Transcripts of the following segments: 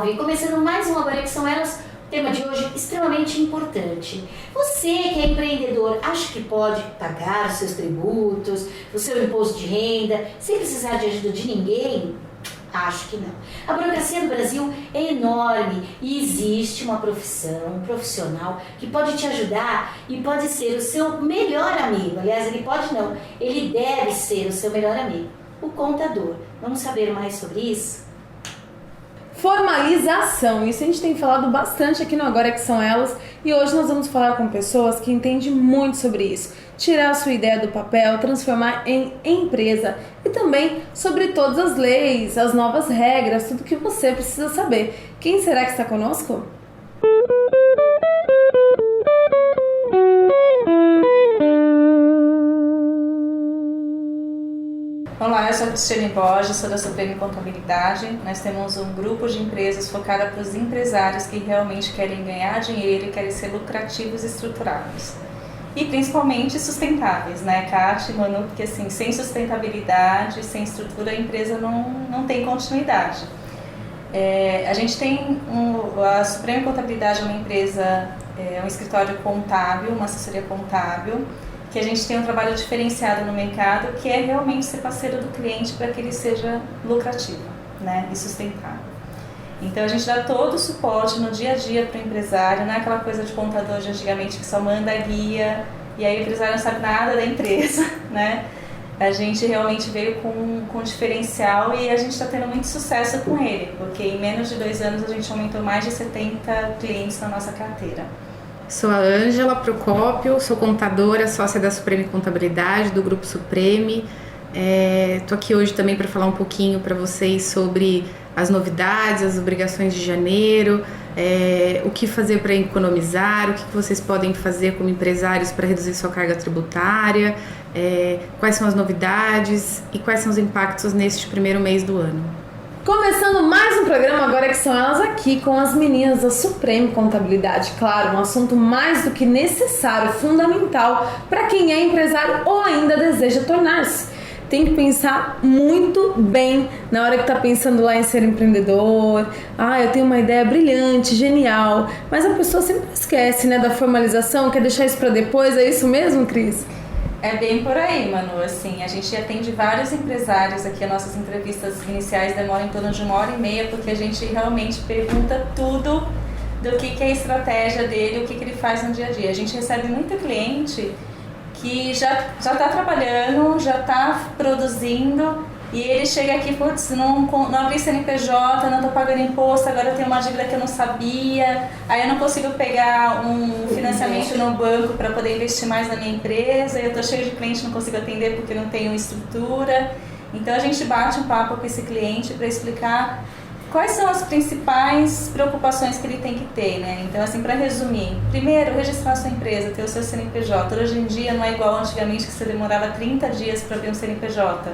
salve! Começando mais um Agora Que São Elas, tema de hoje extremamente importante. Você que é empreendedor, acha que pode pagar os seus tributos, o seu imposto de renda, sem precisar de ajuda de ninguém? Acho que não. A burocracia do Brasil é enorme e existe uma profissão, um profissional que pode te ajudar e pode ser o seu melhor amigo. Aliás, ele pode não, ele deve ser o seu melhor amigo, o contador. Vamos saber mais sobre isso? Formalização, isso a gente tem falado bastante aqui no Agora Que São Elas, e hoje nós vamos falar com pessoas que entendem muito sobre isso, tirar a sua ideia do papel, transformar em empresa e também sobre todas as leis, as novas regras, tudo que você precisa saber. Quem será que está conosco? Olá, eu sou a Cristiane Borges, sou da Supreme Contabilidade. Nós temos um grupo de empresas focada para os empresários que realmente querem ganhar dinheiro e querem ser lucrativos e estruturados. E principalmente sustentáveis, né, Kátia e Manu? Porque assim, sem sustentabilidade, sem estrutura, a empresa não tem continuidade. A gente tem a Supreme Contabilidade é uma empresa, um escritório contábil, uma assessoria contábil, que a gente tem um trabalho diferenciado no mercado, que é realmente ser parceiro do cliente para que ele seja lucrativo, né, e sustentável. Então a gente dá todo o suporte no dia a dia para o empresário, não é aquela coisa de contador de antigamente que só manda guia e aí o empresário não sabe nada da empresa, né? A gente realmente veio com diferencial e a gente está tendo muito sucesso com ele, porque em menos de 2 anos a gente aumentou mais de 70 clientes na nossa carteira. Sou a Ângela Procópio, sou contadora, sócia da Supreme Contabilidade, do Grupo Supreme. Estou aqui hoje também para falar um pouquinho para vocês sobre as novidades, as obrigações de janeiro, o que fazer para economizar, o que vocês podem fazer como empresários para reduzir sua carga tributária, quais são as novidades e quais são os impactos neste primeiro mês do ano. Começando mais um programa Agora Que São Elas aqui com as meninas da Supreme Contabilidade. Claro, um assunto mais do que necessário, fundamental para quem é empresário ou ainda deseja tornar-se. Tem que pensar muito bem na hora que está pensando lá em ser empreendedor. Eu tenho uma ideia brilhante, genial, mas a pessoa sempre esquece, né, da formalização, quer deixar isso para depois. É isso mesmo, Cris? É bem por aí, Manu. Assim, a gente atende vários empresários aqui, as nossas entrevistas iniciais demoram em torno de 1h30, porque a gente realmente pergunta tudo do que é a estratégia dele, o que ele faz no dia a dia. A gente recebe muito cliente que já está trabalhando, já está produzindo, e ele chega aqui, putz, não abri CNPJ, não estou pagando imposto, agora eu tenho uma dívida que eu não sabia, aí eu não consigo pegar um financiamento no banco para poder investir mais na minha empresa, eu estou cheio de cliente, não consigo atender porque não tenho estrutura. Então a gente bate um papo com esse cliente para explicar quais são as principais preocupações que ele tem que ter, né? Então, assim, para resumir, primeiro, registrar a sua empresa, ter o seu CNPJ. Hoje em dia não é igual antigamente que você demorava 30 dias para abrir um CNPJ.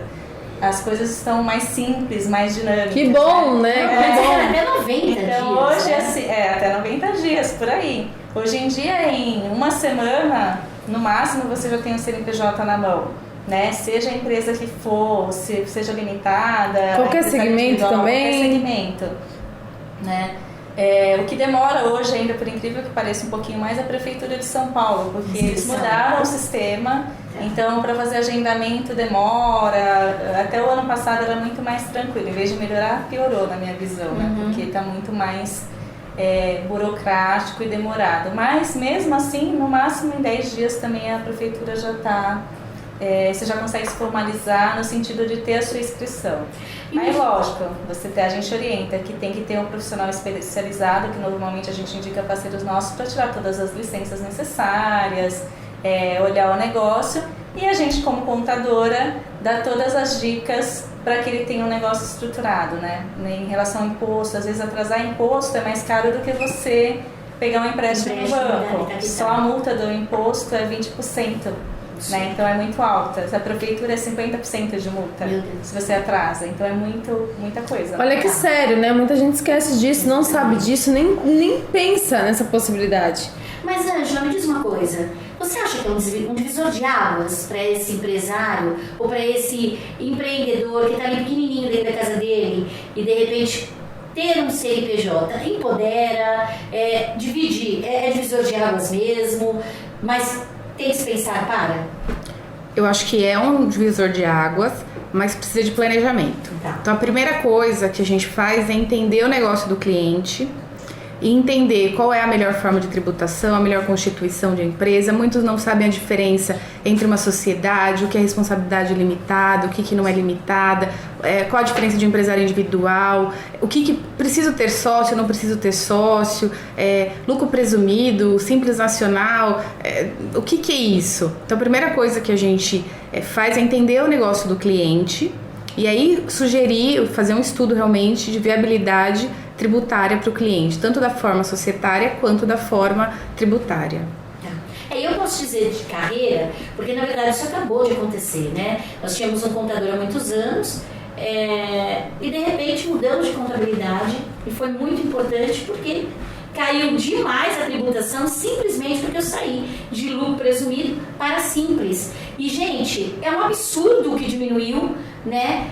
As coisas estão mais simples, mais dinâmicas. Que bom, né? Que bom. Até 90 dias. Então, hoje, né? assim, até 90 dias, por aí. Hoje em dia, em uma semana, no máximo, você já tem um CNPJ na mão, né? Seja a empresa que for, seja limitada, qualquer segmento também. Qualquer segmento, né? O que demora hoje ainda, por incrível que pareça, um pouquinho mais é a Prefeitura de São Paulo, porque eles mudaram o sistema, então para fazer agendamento demora. Até o ano passado era muito mais tranquilo, em vez de melhorar, piorou na minha visão, né? Porque está muito mais burocrático e demorado. Mas mesmo assim, no máximo em 10 dias também a Prefeitura já está... você já consegue se formalizar no sentido de ter a sua inscrição. Aí, lógico, a gente orienta que tem que ter um profissional especializado, que normalmente a gente indica parceiros nossos para tirar todas as licenças necessárias, olhar o negócio, e a gente, como contadora, dá todas as dicas para que ele tenha um negócio estruturado, né? Em relação ao imposto, às vezes atrasar imposto é mais caro do que você pegar um empréstimo no banco. Só a multa do imposto é 20%. Né? Então é muito alta. A prefeitura é 50% de multa se você atrasa. Então é muita coisa. Olha que sério, né? Muita gente esquece disso, não sabe disso, nem pensa nessa possibilidade. Mas, Ângela, me diz uma coisa. Você acha que é um divisor de águas para esse empresário ou para esse empreendedor que está ali pequenininho dentro da casa dele e de repente ter um CNPJ empodera, divide, é divisor de águas mesmo, mas tem que se pensar, Eu acho que é um divisor de águas, mas precisa de planejamento. Tá. Então a primeira coisa que a gente faz é entender o negócio do cliente e entender qual é a melhor forma de tributação, a melhor constituição de empresa. Muitos não sabem a diferença entre uma sociedade, o que é responsabilidade limitada, o que não é limitada, qual a diferença de empresário individual, o que preciso ter sócio, não preciso ter sócio, lucro presumido, simples nacional, o que é isso? Então a primeira coisa que a gente faz é entender o negócio do cliente e aí sugerir, fazer um estudo realmente de viabilidade tributária para o cliente, tanto da forma societária quanto da forma tributária. Eu posso dizer de carreira, porque na verdade isso acabou de acontecer, né? Nós tínhamos um contador há muitos anos e de repente mudamos de contabilidade e foi muito importante porque caiu demais a tributação simplesmente porque eu saí de lucro presumido para simples. E gente, é um absurdo o que diminuiu, né?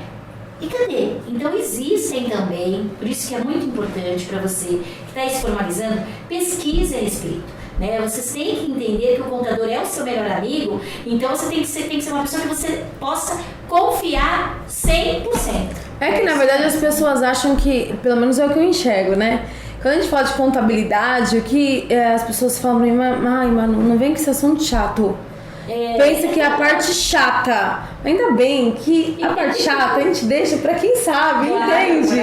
E cadê? Então existem também, por isso que é muito importante para você que está se formalizando, pesquise a respeito. Né? Vocês têm que entender que o contador é o seu melhor amigo, então você tem que ser uma pessoa que você possa confiar 100%. É que na verdade as pessoas acham que, pelo menos é o que eu enxergo, né? Quando a gente fala de contabilidade, o que as pessoas falam pra mim, mano, não vem com esse assunto chato. Pensa que é a parte chata. Ainda bem que a parte chata a gente deixa pra quem sabe, entende?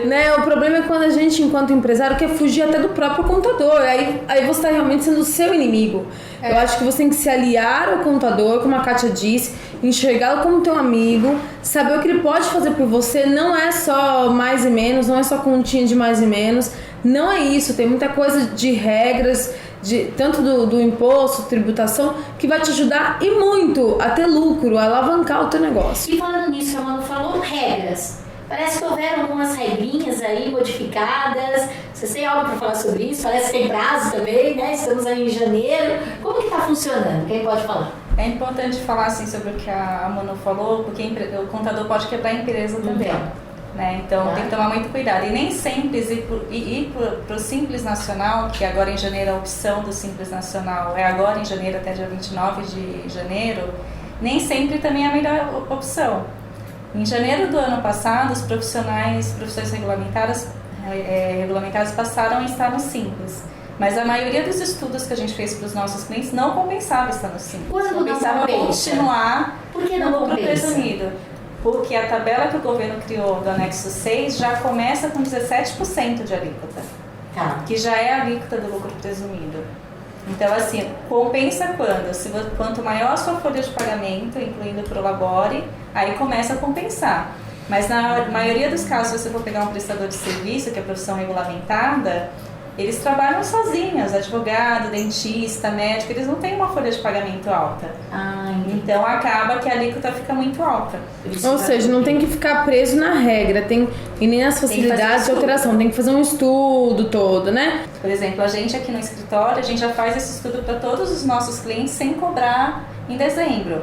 Né? O problema é quando a gente, enquanto empresário, quer fugir até do próprio contador. Aí você tá realmente sendo o seu inimigo. Eu acho que você tem que se aliar ao contador, como a Kátia disse, enxergá-lo como teu amigo, saber o que ele pode fazer por você. Não é só mais e menos, não é só continha de mais e menos. Não é isso, tem muita coisa de regras, tanto do imposto, tributação, que vai te ajudar e muito a ter lucro, a alavancar o teu negócio. E falando nisso, a Manu falou regras. Parece que houveram algumas regrinhas aí modificadas. Vocês têm algo para falar sobre isso? Parece que tem prazo também, né? Estamos aí em janeiro. Como que está funcionando? Quem pode falar? É importante falar assim sobre o que a Manu falou, porque o contador pode quebrar a empresa também. Né? Então tem que tomar muito cuidado. E nem sempre ir para o Simples Nacional, que agora em janeiro a opção do Simples Nacional é agora em janeiro até dia 29 de janeiro, nem sempre também é a melhor opção. Em janeiro do ano passado, os profissões regulamentadas passaram a estar no Simples. Mas a maioria dos estudos que a gente fez para os nossos clientes não compensava estar no Simples. Quando compensava continuar no lucro presumido. Porque a tabela que o governo criou do anexo 6 já começa com 17% de alíquota, que já é a alíquota do lucro presumido. Então, assim, compensa quanto maior a sua folha de pagamento, incluindo o Prolabore, aí começa a compensar. Mas na maioria dos casos, se você for pegar um prestador de serviço, que é profissão regulamentada, eles trabalham sozinhos, advogado, dentista, médico, eles não têm uma folha de pagamento alta. Então acaba que a alíquota fica muito alta. Ou seja, não tem que ficar preso na regra, e nem nas facilidades de alteração, tem que fazer um estudo todo, né? Por exemplo, a gente aqui no escritório, a gente já faz esse estudo para todos os nossos clientes sem cobrar em dezembro.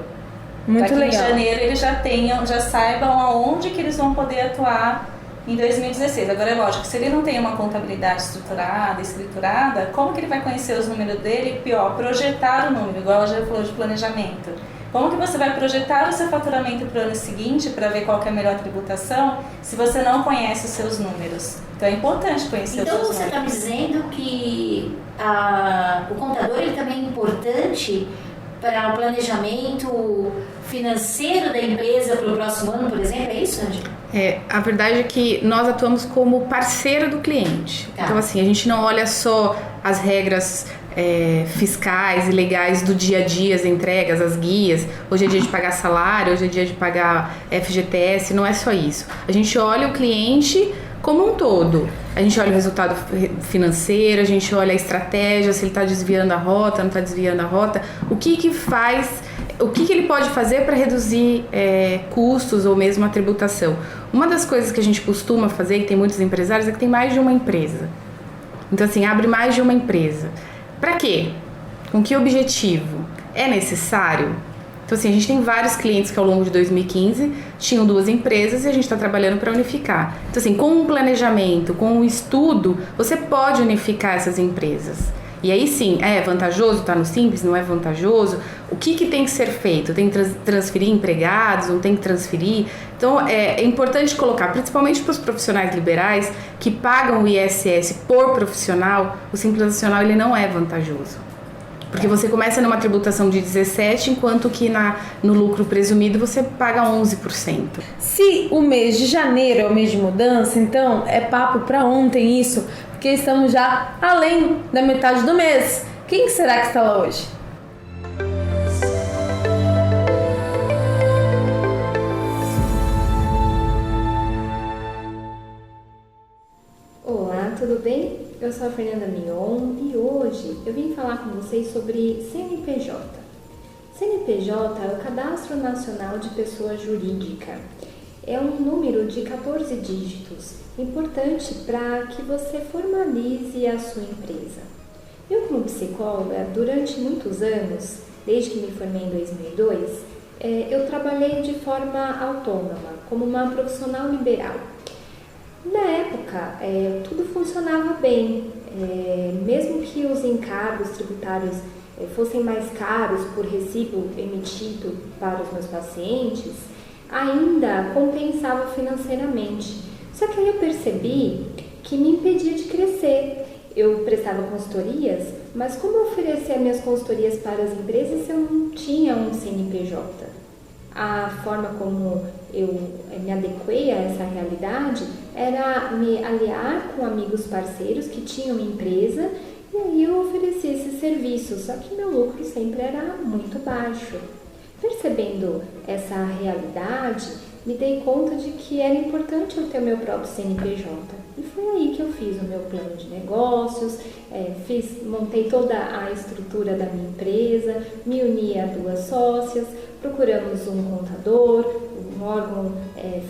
Muito legal. Em janeiro eles já saibam aonde que eles vão poder atuar em 2016. Agora é lógico, se ele não tem uma contabilidade estruturada, escriturada, como que ele vai conhecer os números dele? Pior, projetar o número, igual a já falou de planejamento. Como que você vai projetar o seu faturamento para o ano seguinte para ver qual que é a melhor tributação se você não conhece os seus números? Então é importante conhecer os seus números. Então você está me dizendo que o contador ele também é importante para o planejamento financeiro da empresa para o próximo ano, por exemplo, é isso, Andy? A verdade é que nós atuamos como parceiro do cliente. Então, assim, a gente não olha só as regras fiscais e legais do dia a dia, as entregas, as guias. Hoje é dia de pagar salário, hoje é dia de pagar FGTS, não é só isso. A gente olha o cliente como um todo. A gente olha o resultado financeiro, a gente olha a estratégia, se ele está desviando a rota, não está desviando a rota. O que ele pode fazer para reduzir custos ou mesmo a tributação? Uma das coisas que a gente costuma fazer, que tem muitos empresários, é que tem mais de uma empresa. Então, assim, abre mais de uma empresa. Para quê? Com que objetivo? É necessário? Então, assim, a gente tem vários clientes que ao longo de 2015 tinham 2 empresas e a gente está trabalhando para unificar. Então, assim, com um planejamento, com um estudo, você pode unificar essas empresas. E aí sim, é vantajoso estar no Simples, não é vantajoso? O que tem que ser feito? Tem que transferir empregados, não tem que transferir? Então é importante colocar, principalmente para os profissionais liberais que pagam o ISS por profissional, o Simples Nacional ele não é vantajoso. Porque você começa numa tributação de 17%, enquanto que no lucro presumido você paga 11%. Se o mês de janeiro é o mês de mudança, então é papo para ontem isso, porque estamos já além da metade do mês. Quem será que está lá hoje? Olá, tudo bem? Eu sou a Fernanda Mignon e hoje eu vim falar com vocês sobre CNPJ. CNPJ é o Cadastro Nacional de Pessoa Jurídica. É um número de 14 dígitos, importante para que você formalize a sua empresa. Eu, como psicóloga, durante muitos anos, desde que me formei em 2002, eu trabalhei de forma autônoma, como uma profissional liberal. Na época, tudo funcionava bem, mesmo que os encargos tributários fossem mais caros por recibo emitido para os meus pacientes, ainda compensava financeiramente. Só que aí eu percebi que me impedia de crescer. Eu prestava consultorias, mas como eu oferecia minhas consultorias para as empresas se eu não tinha um CNPJ? A forma como eu me adequei a essa realidade era me aliar com amigos parceiros que tinham empresa e aí eu oferecia esse serviço, só que meu lucro sempre era muito baixo. Percebendo essa realidade, me dei conta de que era importante eu ter o meu próprio CNPJ. E foi aí que eu fiz o meu plano de negócios, montei toda a estrutura da minha empresa, me uni a 2 sócias, procuramos um contador, um órgão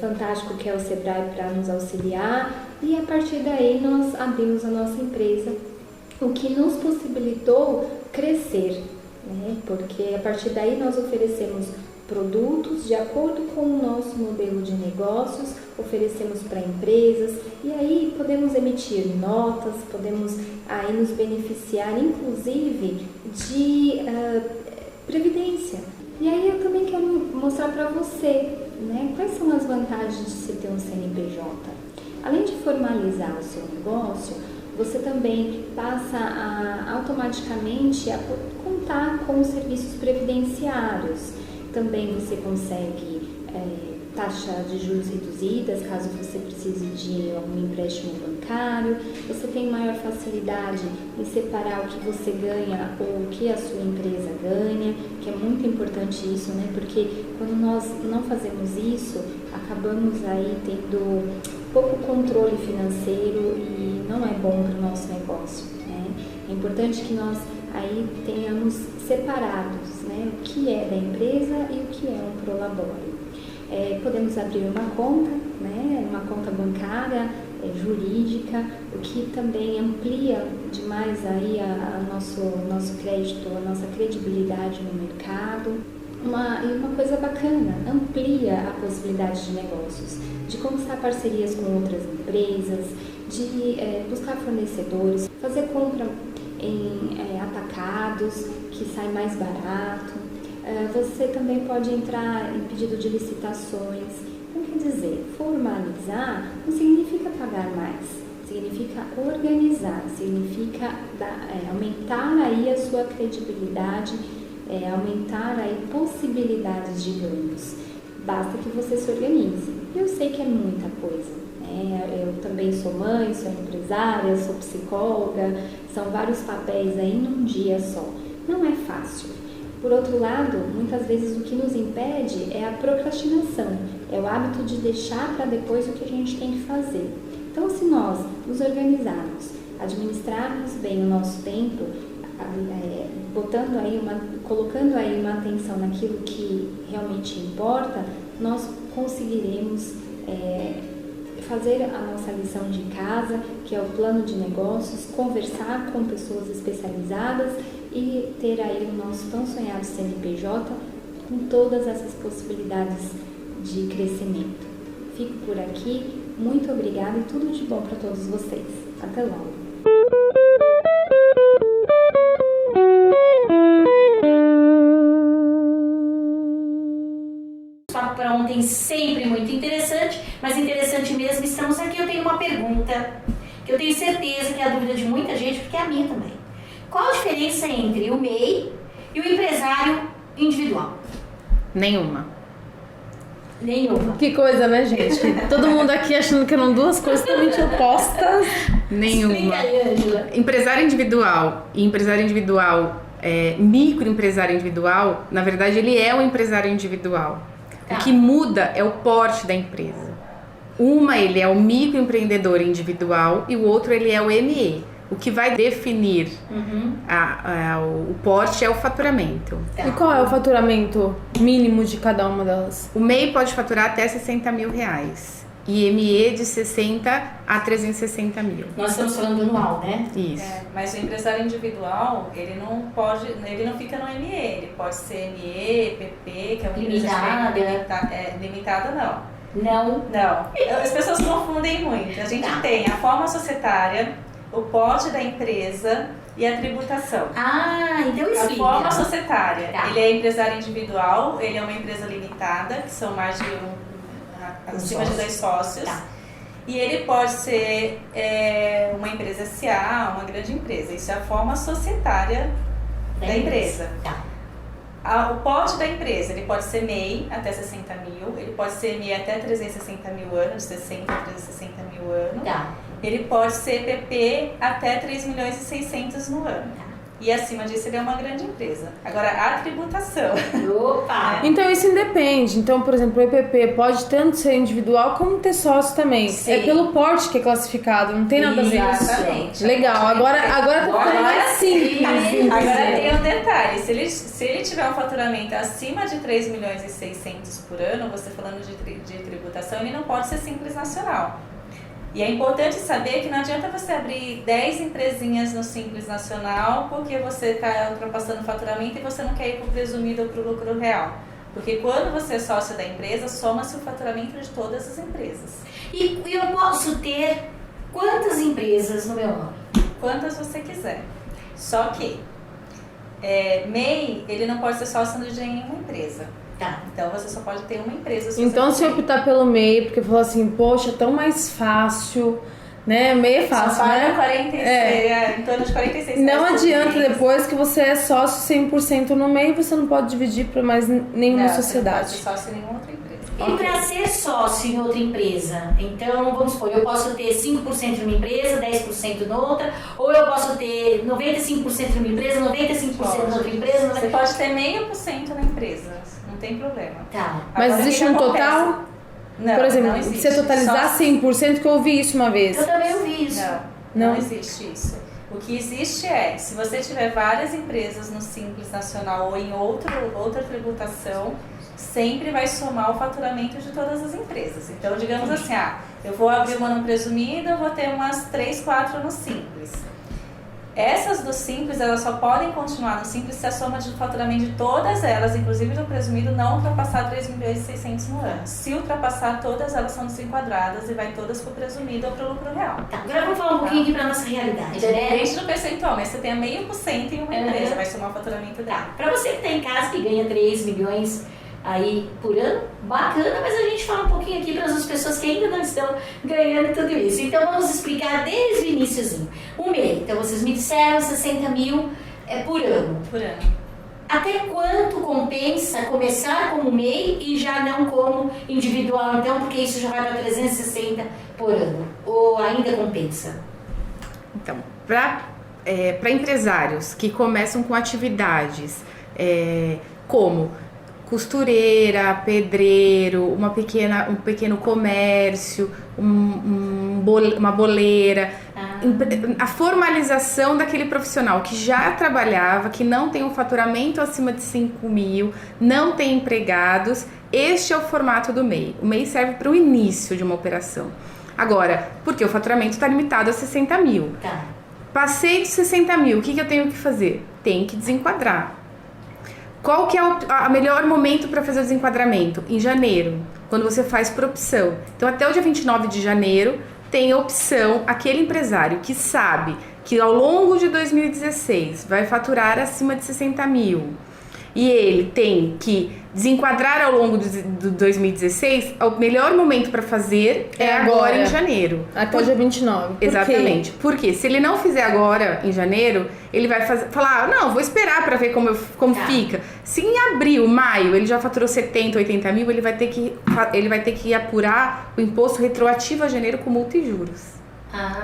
fantástico que é o Sebrae para nos auxiliar e a partir daí nós abrimos a nossa empresa, o que nos possibilitou crescer, né? Porque a partir daí nós oferecemos produtos de acordo com o nosso modelo de negócios, oferecemos para empresas e aí podemos emitir notas, podemos aí nos beneficiar inclusive de previdência. E aí eu também quero mostrar para você, né, quais são as vantagens de se ter um CNPJ. Além de formalizar o seu negócio, você também passa automaticamente a contar com os serviços previdenciários. Também você consegue taxa de juros reduzidas, caso você precise de algum empréstimo bancário. Você tem maior facilidade em separar o que você ganha ou o que a sua empresa ganha, que é muito importante isso, né? Porque quando nós não fazemos isso, acabamos aí tendo pouco controle financeiro e não é bom para o nosso negócio, né? É importante que nós aí tenhamos separados, né, o que é da empresa e o que é um prolabore. Podemos abrir uma conta, né, uma conta bancária, jurídica, o que também amplia demais aí nosso crédito, a nossa credibilidade no mercado. E uma coisa bacana, amplia a possibilidade de negócios, de conquistar parcerias com outras empresas, de buscar fornecedores, fazer compra em atacados, que sai mais barato. Você também pode entrar em pedido de licitações. Então, quer dizer, formalizar não significa pagar mais, significa organizar, significa aumentar aí a sua credibilidade, aumentar aí possibilidades de ganhos. Basta que você se organize. Eu sei que é muita coisa. Eu também sou mãe, sou empresária, sou psicóloga, são vários papéis aí num dia só. Não é fácil. Por outro lado, muitas vezes o que nos impede é a procrastinação, é o hábito de deixar para depois o que a gente tem que fazer. Então, se nós nos organizarmos, administrarmos bem o nosso tempo, colocando aí uma atenção naquilo que realmente importa, nós conseguiremos fazer a nossa lição de casa, que é o plano de negócios, conversar com pessoas especializadas e ter aí o nosso tão sonhado CNPJ com todas essas possibilidades de crescimento. Fico por aqui, muito obrigada e tudo de bom para todos vocês. Até logo! Papo para ontem sempre muito interessante, mas interessante mesmo. Estamos aqui, eu tenho uma pergunta que eu tenho certeza que é a dúvida de muita gente, porque é a minha também. Qual a diferença entre o MEI e o empresário individual? Nenhuma. Nenhuma. Que coisa, né, gente? Todo mundo aqui achando que eram duas coisas totalmente opostas. Nenhuma. Explica aí, Ângela. Empresário individual e empresário individual, microempresário individual, na verdade ele é um empresário individual. Tá. O que muda é o porte da empresa. Ele é o microempreendedor individual e o outro ele é o ME. O que vai definir o porte é o faturamento. E qual é o faturamento mínimo de cada uma delas? O MEI pode faturar até 60 mil reais e ME de 60 a 360 mil. Nós estamos falando anual, né? Isso. Mas o empresário individual, ele não fica no ME, ele pode ser ME, PP, que é uma Limitada. empresa limitada não. Não. As pessoas confundem muito. A gente tem a forma societária, o porte da empresa e a tributação. Então A explica. forma societária, Tá. ele é empresário individual, ele é uma empresa limitada, que são mais de acima de 2 sócios. Tá. E ele pode ser uma empresa SA, uma grande empresa. Isso é a forma societária da empresa. Tá. O porte da empresa, ele pode ser MEI até 60 mil, ele pode ser ME até 360 mil anos, 60 a 360 mil anos. Tá. Ele pode ser PP até 3 milhões e 600 no ano. E acima disso ele é uma grande empresa. Agora, a tributação. Opa! Então isso independe. Então, por exemplo, o EPP pode tanto ser individual como ter sócio também. Sim. É pelo porte que é classificado, não tem nada a ver. Exatamente. Legal, agora tá ficando mais simples. Agora tem um detalhe, se ele tiver um faturamento acima de 3 milhões e 600 por ano, você falando de tributação, ele não pode ser Simples Nacional. E é importante saber que não adianta você abrir 10 empresinhas no Simples Nacional porque você está ultrapassando o faturamento e você não quer ir para o presumido ou para o lucro real. Porque quando você é sócio da empresa, soma-se o faturamento de todas as empresas. E eu posso ter quantas empresas no meu nome? Quantas você quiser. Só que MEI, ele não pode ser sócio de nenhuma empresa. Tá. Então você só pode ter uma empresa. Então se eu optar pelo MEI, porque falou assim, poxa, é tão mais fácil, né? MEI é fácil, só né? 46, em torno de 46 Não reais por adianta mês. depois que você é sócio 100% no MEI, você não pode dividir para mais nenhuma sociedade. Você não pode ser sócio em nenhuma outra empresa. E para ser sócio em outra empresa, então vamos supor, eu posso ter 5% numa empresa, 10% noutra, ou eu posso ter 95% numa empresa, 95% noutra empresa. Você pode ter 0,5% na empresa, não tem problema. Tá. Mas Agora, existe o que um acontece? total? Não, Por exemplo, não se existe. você totalizar Só- 100%, que eu ouvi isso uma vez. Eu também ouvi isso. Não existe isso. O que existe é, se você tiver várias empresas no Simples Nacional ou em outra tributação, sempre vai somar o faturamento de todas as empresas. Então, digamos assim, eu vou abrir uma no presumido, eu vou ter umas 3, 4 no Simples. Essas do Simples, elas só podem continuar no Simples se a soma de faturamento de todas elas, inclusive do presumido, não ultrapassar 3 milhões e 600 no ano. Se ultrapassar, todas elas são desenquadradas e vai todas para o presumido ou para o lucro real. Tá, agora vamos falar um pouquinho aqui para nossa realidade, né? Depende do percentual, mas você tem 0,5% em uma empresa, vai somar o faturamento dela. Tá, para você que tá em casa que ganha 3 milhões aí por ano, bacana, mas a gente fala um pouquinho aqui para as pessoas que ainda não estão ganhando tudo isso. Então vamos explicar desde o iniciozinho. O MEI, então vocês me disseram 60 mil por ano. Por ano. Até quanto compensa começar como MEI e já não como individual, então, porque isso já vai para 360 por ano? Ou ainda compensa? Então, para empresários que começam com atividades como costureira, pedreiro, um pequeno comércio, uma boleira, a formalização daquele profissional que já trabalhava, que não tem um faturamento acima de 5 mil, não tem empregados, este é o formato do MEI. O MEI serve para o início de uma operação. Agora, porque o faturamento está limitado a 60 mil. Tá. Passei de 60 mil, o que eu tenho que fazer? Tem que desenquadrar. Qual que é o melhor momento para fazer o desenquadramento? Em janeiro, quando você faz por opção. Então, até o dia 29 de janeiro, tem a opção, aquele empresário que sabe que ao longo de 2016 vai faturar acima de 60 mil e ele tem que desenquadrar ao longo de 2016, o melhor momento para fazer é agora em janeiro. Até o dia 29. Exatamente. Porque se ele não fizer agora em janeiro, ele vai falar, não, vou esperar para ver como fica. Se em abril, maio, ele já faturou 70, 80 mil, ele vai ter que apurar o imposto retroativo a janeiro com multa e juros.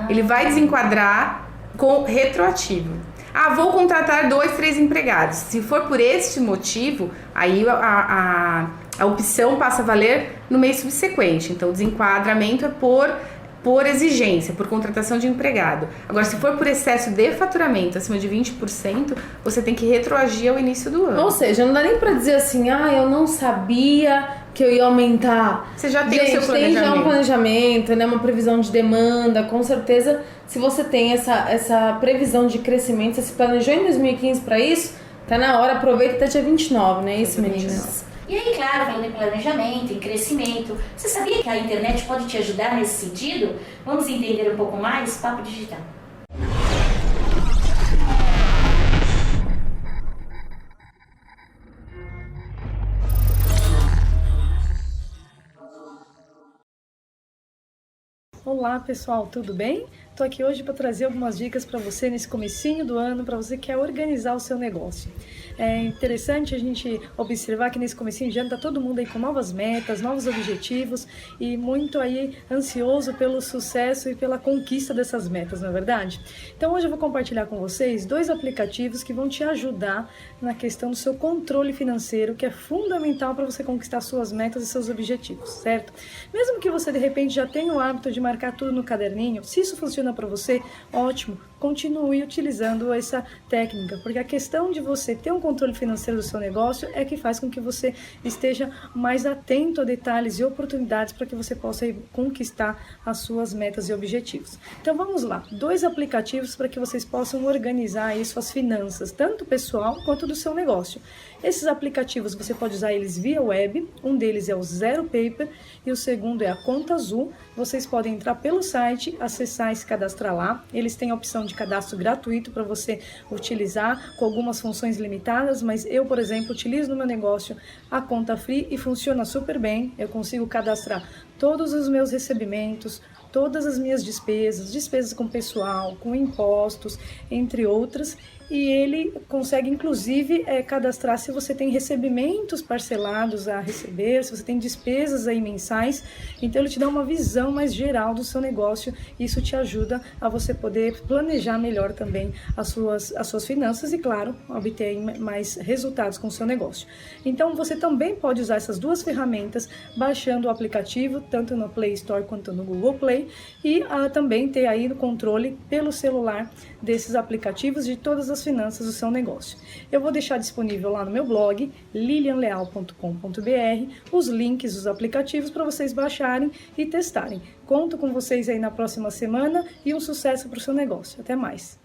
Ele vai desenquadrar com retroativo. Vou contratar 2, 3 empregados. Se for por este motivo, aí a opção passa a valer no mês subsequente. Então, o desenquadramento é por exigência, por contratação de empregado. Agora, se for por excesso de faturamento acima de 20%, você tem que retroagir ao início do ano. Ou seja, não dá nem pra dizer assim, eu não sabia que eu ia aumentar. Você já tem o seu planejamento. Tem já um planejamento, né? Uma previsão de demanda. Com certeza, se você tem essa previsão de crescimento, você se planejou em 2015 para isso, tá na hora, aproveita até dia 29, né? Isso, meninas. E aí, claro, falando em planejamento, em crescimento, você sabia que a internet pode te ajudar nesse sentido? Vamos entender um pouco mais? Papo Digital. Olá pessoal, tudo bem? Estou aqui hoje para trazer algumas dicas para você nesse comecinho do ano, para você que quer organizar o seu negócio. É interessante a gente observar que nesse comecinho de ano está todo mundo aí com novas metas, novos objetivos e muito aí ansioso pelo sucesso e pela conquista dessas metas, não é verdade? Então hoje eu vou compartilhar com vocês 2 aplicativos que vão te ajudar na questão do seu controle financeiro, que é fundamental para você conquistar suas metas e seus objetivos, certo? Mesmo que você de repente já tenha o hábito de marcar tudo no caderninho, se isso funciona para você, ótimo, continue utilizando essa técnica, porque a questão de você ter um controle financeiro do seu negócio é que faz com que você esteja mais atento a detalhes e oportunidades para que você possa conquistar as suas metas e objetivos. Então vamos lá, 2 aplicativos para que vocês possam organizar aí suas finanças, tanto pessoal quanto do seu negócio. Esses aplicativos você pode usar eles via web, um deles é o Zero Paper e o segundo é a Conta Azul. Vocês podem entrar pelo site, acessar e se cadastrar lá. Eles têm a opção de cadastro gratuito para você utilizar com algumas funções limitadas, mas eu, por exemplo, utilizo no meu negócio a conta free e funciona super bem. Eu consigo cadastrar todos os meus recebimentos, todas as minhas despesas com pessoal, com impostos, entre outras. E ele consegue, inclusive, cadastrar se você tem recebimentos parcelados a receber, se você tem despesas aí mensais. Então, ele te dá uma visão mais geral do seu negócio. Isso te ajuda a você poder planejar melhor também as suas finanças e, claro, obter mais resultados com o seu negócio. Então, você também pode usar essas 2 ferramentas baixando o aplicativo, tanto no Play Store quanto no Google Play, e também ter aí no controle pelo celular desses aplicativos de todas as finanças do seu negócio. Eu vou deixar disponível lá no meu blog, lilianleal.com.br, os links dos aplicativos para vocês baixarem e testarem. Conto com vocês aí na próxima semana e um sucesso para o seu negócio. Até mais!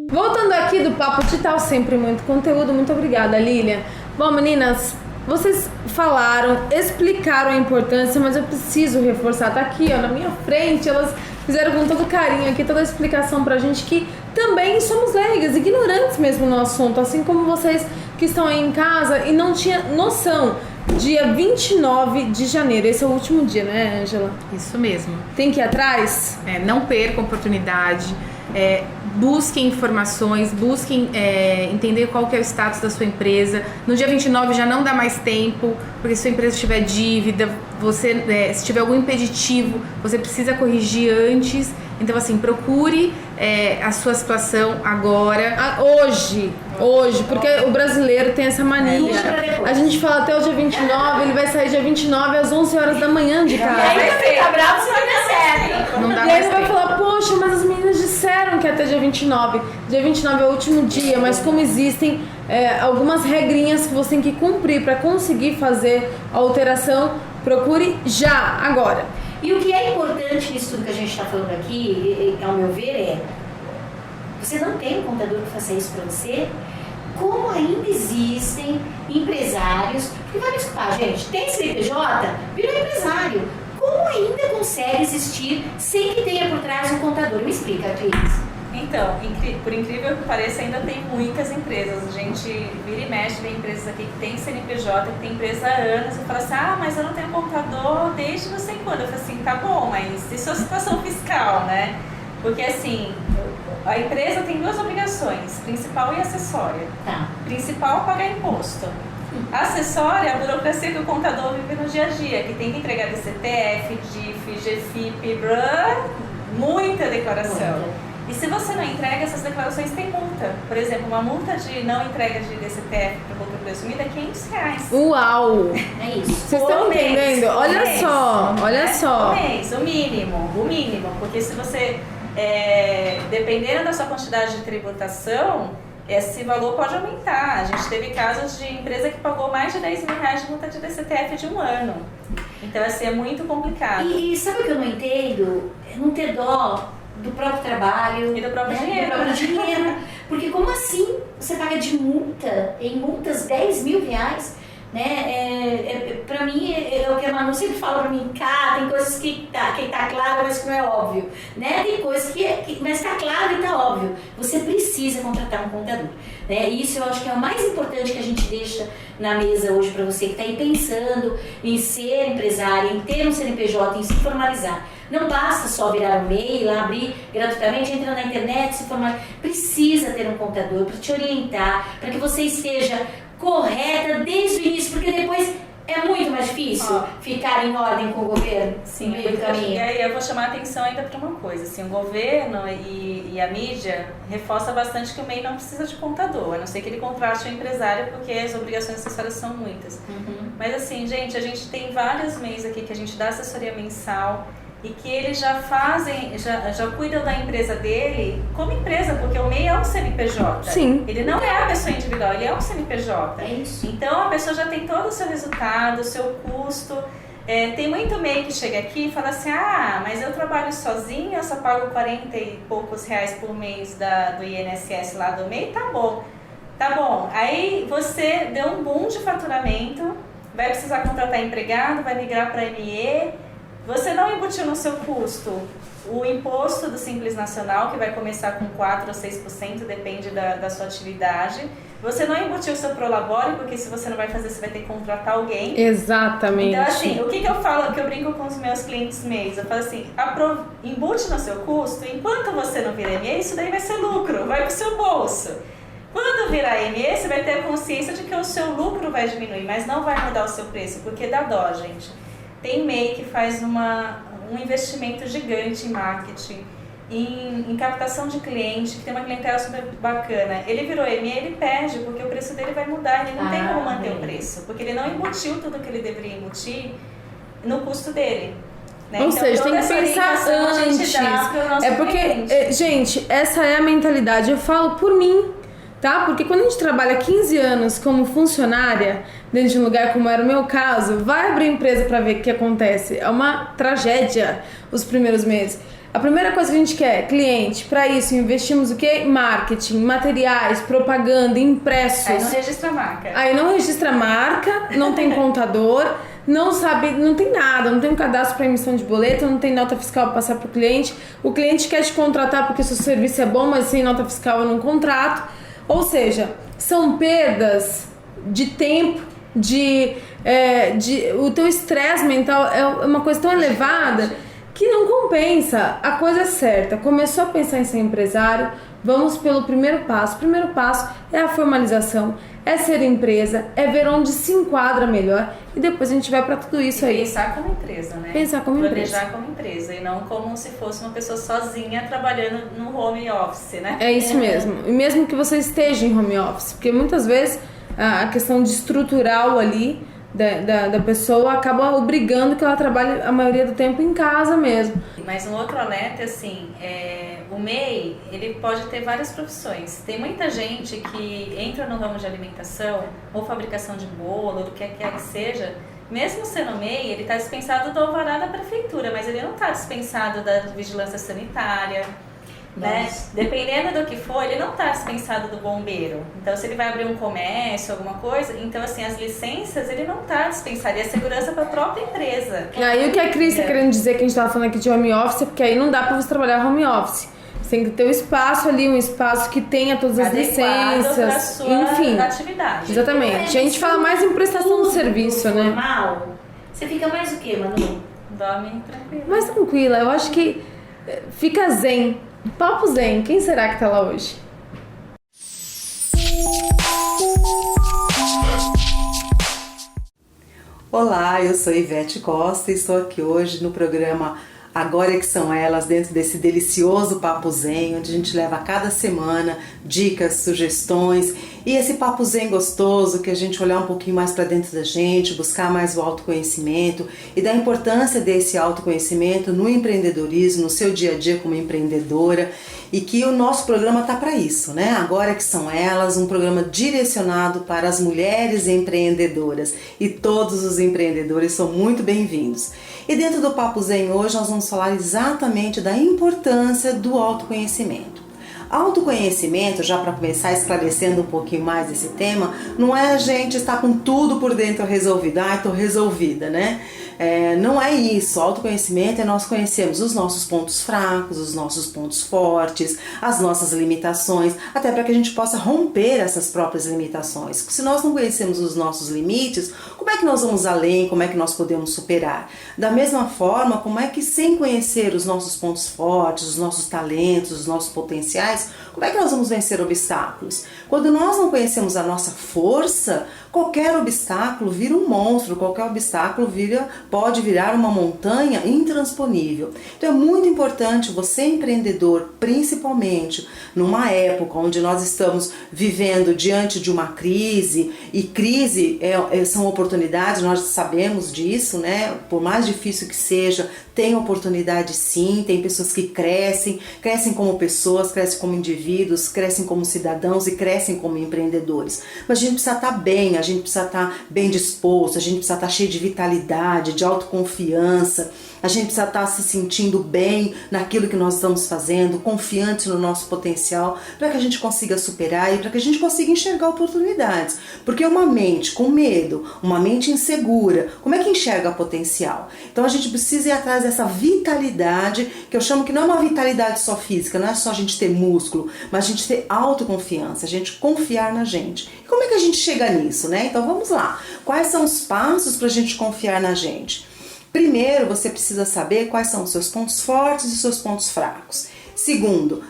Voltando aqui do Papo Digital, sempre muito conteúdo. Muito obrigada, Lilian. Bom, meninas, vocês falaram, explicaram a importância, mas eu preciso reforçar. Tá aqui, ó, na minha frente, elas fizeram com todo carinho aqui toda a explicação pra gente que também somos leigas, ignorantes mesmo no assunto, assim como vocês que estão aí em casa e não tinha noção. Dia 29 de janeiro, esse é o último dia, né, Ângela? Isso mesmo. Tem que ir atrás? Não percam a oportunidade. Busquem informações, busquem entender qual que é o status da sua empresa. No dia 29 já não dá mais tempo, porque se sua empresa tiver dívida, se tiver algum impeditivo, você precisa corrigir antes. Então, assim, procure a sua situação agora. Hoje, porque o brasileiro tem essa mania. A gente fala até o dia 29, ele vai sair dia 29 às 11 horas da manhã de casa. E aí você fica bravo se não der certo. Não dá E aí mais ele vai tempo. falar, poxa, mas as meninas disseram que é até dia 29. Dia 29 é o último dia, mas como existem algumas regrinhas que você tem que cumprir para conseguir fazer a alteração, procure já, agora. E o que é importante nisso tudo que a gente está falando aqui, ao meu ver, é: você não tem um contador que faça isso para você? Como ainda existem empresários, porque vai me desculpar, gente, tem CNPJ, virou empresário. Como ainda consegue existir sem que tenha por trás um contador? Me explica, Cris. Então, por incrível que pareça, ainda tem muitas empresas. A gente vira e mexe, vê empresas aqui que tem CNPJ, que tem empresa há anos, e fala assim: ah, mas eu não tenho contador desde não sei quando. Eu falo assim: tá bom, mas e sua situação fiscal, né? Porque assim, a empresa tem duas obrigações, principal e acessória. Tá. Principal, pagar imposto. Acessória, a burocracia que o contador vive no dia a dia, que tem que entregar DCTF, DIF, GFIP, muita declaração. E se você não entrega, essas declarações têm multa. Por exemplo, uma multa de não entrega de DCTF para lucro presumido é R$500. Uau! É isso. Vocês estão entendendo? Olha só, olha só. Um mês, o mínimo. Porque se você, dependendo da sua quantidade de tributação, esse valor pode aumentar. A gente teve casos de empresa que pagou mais de R$10 mil de multa de DCTF de um ano. Então, assim, é muito complicado. E sabe o que eu não entendo? É não ter dó do próprio trabalho e do próprio dinheiro. Do próprio dinheiro. Porque como assim você paga de multa, em multas R$10 mil? Né? Pra mim, é o que a Manu sempre fala pra mim: tem coisas que tá claro, mas que não é óbvio, né? Tem coisas mas tá claro e tá óbvio. Você precisa contratar um contador, né? Isso eu acho que é o mais importante que a gente deixa na mesa hoje pra você que tá aí pensando em ser empresário, em ter um CNPJ, em se formalizar. Não basta só virar um e-mail, abrir gratuitamente, entrar na internet, se formalizar. Precisa ter um contador para te orientar, para que você esteja correta desde o início, porque depois é muito mais difícil ficar em ordem com o governo. Sim, no meio do caminho. E aí eu vou chamar a atenção ainda para uma coisa, assim, o governo e a mídia reforça bastante que o MEI não precisa de contador, a não ser que ele contrate um empresário, porque as obrigações acessórias são muitas. Mas assim, gente, a gente tem vários MEIs aqui que a gente dá assessoria mensal, e que eles já cuidam da empresa dele como empresa, porque o MEI é um CNPJ. Sim. Ele não é a pessoa individual, ele é um CNPJ. É isso. Então a pessoa já tem todo o seu resultado, o seu custo. Tem muito MEI que chega aqui e fala assim: ah, mas eu trabalho sozinha, eu só pago 40 e poucos reais por mês do INSS lá do MEI, tá bom. Tá bom, aí você deu um boom de faturamento, vai precisar contratar empregado, vai migrar para ME. Você não embutiu no seu custo o imposto do Simples Nacional, que vai começar com 4% ou 6%, depende da sua atividade. Você não embutiu o seu Prolabore, porque se você não vai fazer, você vai ter que contratar alguém. Exatamente. Então, assim, o que eu falo, que eu brinco com os meus clientes MEIs, eu falo assim: embute no seu custo, enquanto você não virar ME, isso daí vai ser lucro, vai pro seu bolso. Quando virar ME, você vai ter a consciência de que o seu lucro vai diminuir, mas não vai mudar o seu preço, porque dá dó, gente. Tem MEI que faz um investimento gigante em marketing, em captação de cliente, que tem uma clientela super bacana. Ele virou ME, ele perde, porque o preço dele vai mudar, ele não tem como manter o preço, porque ele não embutiu tudo que ele deveria embutir no custo dele. Né? Ou então, seja, tem que pensar antes. É porque, gente, essa é a mentalidade. Eu falo por mim, tá? Porque quando a gente trabalha 15 anos como funcionária dentro de um lugar como era o meu caso, vai abrir empresa pra ver o que acontece. É uma tragédia os primeiros meses. A primeira coisa que a gente quer, cliente. Para isso, investimos o quê? Marketing, materiais, propaganda, impressos. Aí não registra a marca. Aí não registra a marca, não tem contador, não sabe, não tem nada, não tem um cadastro para emissão de boleto, não tem nota fiscal para passar pro cliente. O cliente quer te contratar porque seu serviço é bom, mas sem nota fiscal eu não contrato. Ou seja, são perdas de tempo, o teu estresse mental é uma coisa tão elevada que não compensa. A coisa é certa. Começou a pensar em ser empresário, vamos pelo primeiro passo. O primeiro passo é a formalização, é ser empresa, é ver onde se enquadra melhor e depois a gente vai para tudo isso aí. Pensar como empresa, né? Pensar como empresa. Planejar como empresa e não como se fosse uma pessoa sozinha trabalhando no home office, né? É isso mesmo. E mesmo que você esteja em home office, porque muitas vezes a questão de estrutural ali da pessoa acaba obrigando que ela trabalhe a maioria do tempo em casa mesmo. Mas um outro alerta, assim, o MEI, ele pode ter várias profissões. Tem muita gente que entra no ramo de alimentação ou fabricação de bolo, do que quer que seja, mesmo sendo MEI, ele está dispensado do alvará da prefeitura, mas ele não está dispensado da vigilância sanitária, né? Dependendo do que for, ele não está dispensado do bombeiro. Então, se ele vai abrir um comércio, alguma coisa, então, assim, as licenças, ele não está dispensado. E a segurança para a própria empresa. E aí, o que a Cris está querendo dizer, que a gente estava falando aqui de home office, é porque aí não dá para você trabalhar home office. Você tem que ter um espaço ali, um espaço que tenha todas as licenças, sua enfim, atividade. Exatamente. A gente fala mais em prestação de serviço, né? Normal. Você fica mais o quê, Manu? Dorme tranquilo. Mais tranquila, eu acho que fica zen. Papo zen, quem será que tá lá hoje? Olá, eu sou Ivete Costa e estou aqui hoje no programa Agora é que São Elas, dentro desse delicioso Papo Zen, onde a gente leva a cada semana dicas, sugestões e esse Papo Zen gostoso que a gente olhar um pouquinho mais para dentro da gente, buscar mais o autoconhecimento e da importância desse autoconhecimento no empreendedorismo, no seu dia a dia como empreendedora, e que o nosso programa tá para isso, né? Agora que São Elas, um programa direcionado para as mulheres empreendedoras, e todos os empreendedores são muito bem-vindos. E dentro do Papo Zen hoje nós vamos falar exatamente da importância do autoconhecimento. Autoconhecimento, já para começar esclarecendo um pouquinho mais esse tema, não é a gente estar com tudo por dentro resolvido, tô resolvida, né? Não é isso. Autoconhecimento é nós conhecermos os nossos pontos fracos, os nossos pontos fortes, as nossas limitações, até para que a gente possa romper essas próprias limitações. Se nós não conhecemos os nossos limites, como é que nós vamos além? Como é que nós podemos superar? Da mesma forma, como é que sem conhecer os nossos pontos fortes, os nossos talentos, os nossos potenciais, como é que nós vamos vencer obstáculos? Quando nós não conhecemos a nossa força, qualquer obstáculo vira um monstro, qualquer obstáculo pode virar uma montanha intransponível. Então é muito importante você, empreendedor, principalmente numa época onde nós estamos vivendo diante de uma crise, e crise são oportunidades, nós sabemos disso, né? Por mais difícil que seja, tem oportunidade sim, tem pessoas que crescem como pessoas, crescem como indivíduos, crescem como cidadãos e crescem como empreendedores. Mas a gente precisa estar bem, a gente precisa estar bem disposto, a gente precisa estar cheio de vitalidade, de autoconfiança, a gente precisa estar se sentindo bem naquilo que nós estamos fazendo, confiante no nosso potencial, para que a gente consiga superar e para que a gente consiga enxergar oportunidades. Porque uma mente com medo, uma mente insegura, como é que enxerga potencial? Então a gente precisa ir atrás dessa vitalidade, que eu chamo que não é uma vitalidade só física, não é só a gente ter músculo, mas a gente ter autoconfiança, a gente confiar na gente. E como é que a gente chega nisso, né? Então vamos lá. Quais são os passos para a gente confiar na gente? Primeiro, você precisa saber quais são os seus pontos fortes e os seus pontos fracos. Segundo,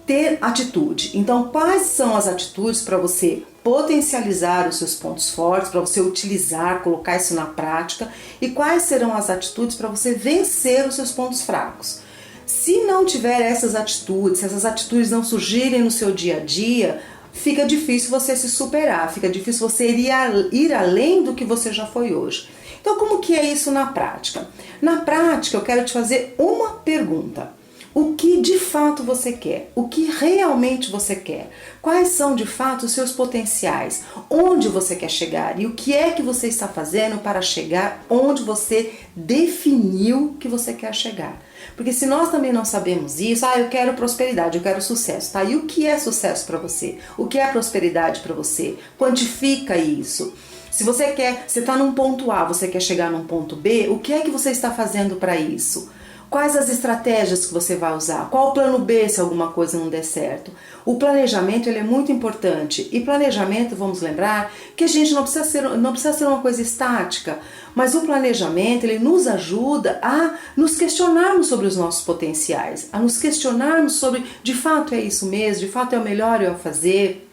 ter atitude. Então, quais são as atitudes para você potencializar os seus pontos fortes, para você utilizar, colocar isso na prática, e quais serão as atitudes para você vencer os seus pontos fracos? Se não tiver essas atitudes, se essas atitudes não surgirem no seu dia a dia, fica difícil você se superar, fica difícil você ir além do que você já foi hoje. Então, como que é isso na prática? Na prática, eu quero te fazer uma pergunta. O que de fato você quer? O que realmente você quer? Quais são de fato os seus potenciais? Onde você quer chegar? E o que é que você está fazendo para chegar onde você definiu que você quer chegar? Porque se nós também não sabemos isso, eu quero prosperidade, eu quero sucesso, tá? E o que é sucesso para você? O que é prosperidade para você? Quantifica isso. Se você está num ponto A, você quer chegar num ponto B, o que é que você está fazendo para isso? Quais as estratégias que você vai usar? Qual o plano B se alguma coisa não der certo? O planejamento ele é muito importante. E planejamento, vamos lembrar, que a gente não precisa ser uma coisa estática, mas o planejamento ele nos ajuda a nos questionarmos sobre os nossos potenciais, a nos questionarmos sobre, de fato é isso mesmo, de fato é o melhor eu fazer,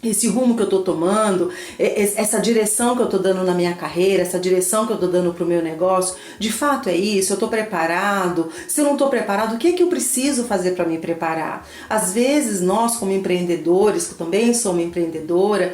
esse rumo que eu estou tomando, essa direção que eu estou dando na minha carreira, essa direção que eu estou dando para o meu negócio, de fato é isso? Eu estou preparado? Se eu não estou preparado, o que é que eu preciso fazer para me preparar? Às vezes nós como empreendedores, que eu também sou uma empreendedora,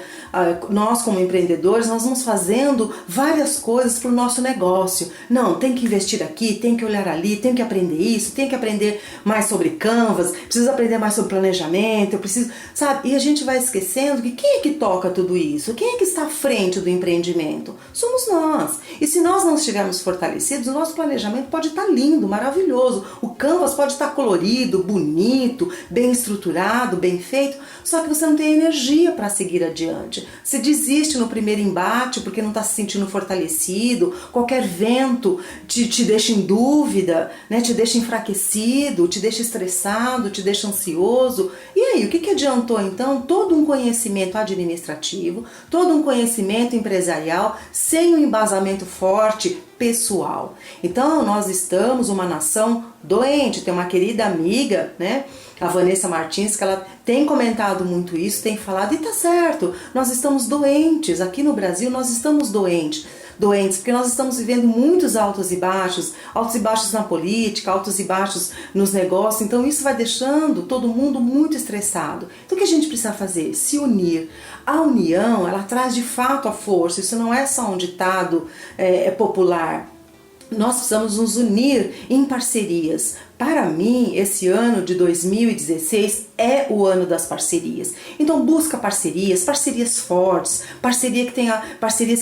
nós como empreendedores, nós vamos fazendo várias coisas para o nosso negócio. Não, tem que investir aqui, tem que olhar ali, tem que aprender isso, tem que aprender mais sobre Canvas, preciso aprender mais sobre planejamento, eu preciso, sabe? E a gente vai esquecendo do que quem é que toca tudo isso? Quem é que está à frente do empreendimento? Somos nós. E se nós não estivermos fortalecidos, o nosso planejamento pode estar lindo, maravilhoso. O canvas pode estar colorido, bonito, bem estruturado, bem feito, só que você não tem energia para seguir adiante. Você desiste no primeiro embate porque não está se sentindo fortalecido, qualquer vento te deixa em dúvida, né? Te deixa enfraquecido, te deixa estressado, te deixa ansioso. E aí, o que adiantou então todo um conhecimento administrativo, todo um conhecimento empresarial sem um embasamento forte pessoal? Então, nós estamos uma nação doente. Tem uma querida amiga, né, a Vanessa Martins, que ela tem comentado muito isso, tem falado, e tá certo, nós estamos doentes, aqui no Brasil nós estamos doentes, porque nós estamos vivendo muitos altos e baixos na política, altos e baixos nos negócios, então isso vai deixando todo mundo muito estressado. Então o que a gente precisa fazer? Se unir. A união, ela traz de fato a força, isso não é só um ditado popular. Nós precisamos nos unir em parcerias. Para mim, esse ano de 2016 é o ano das parcerias. Então busca parcerias fortes, parcerias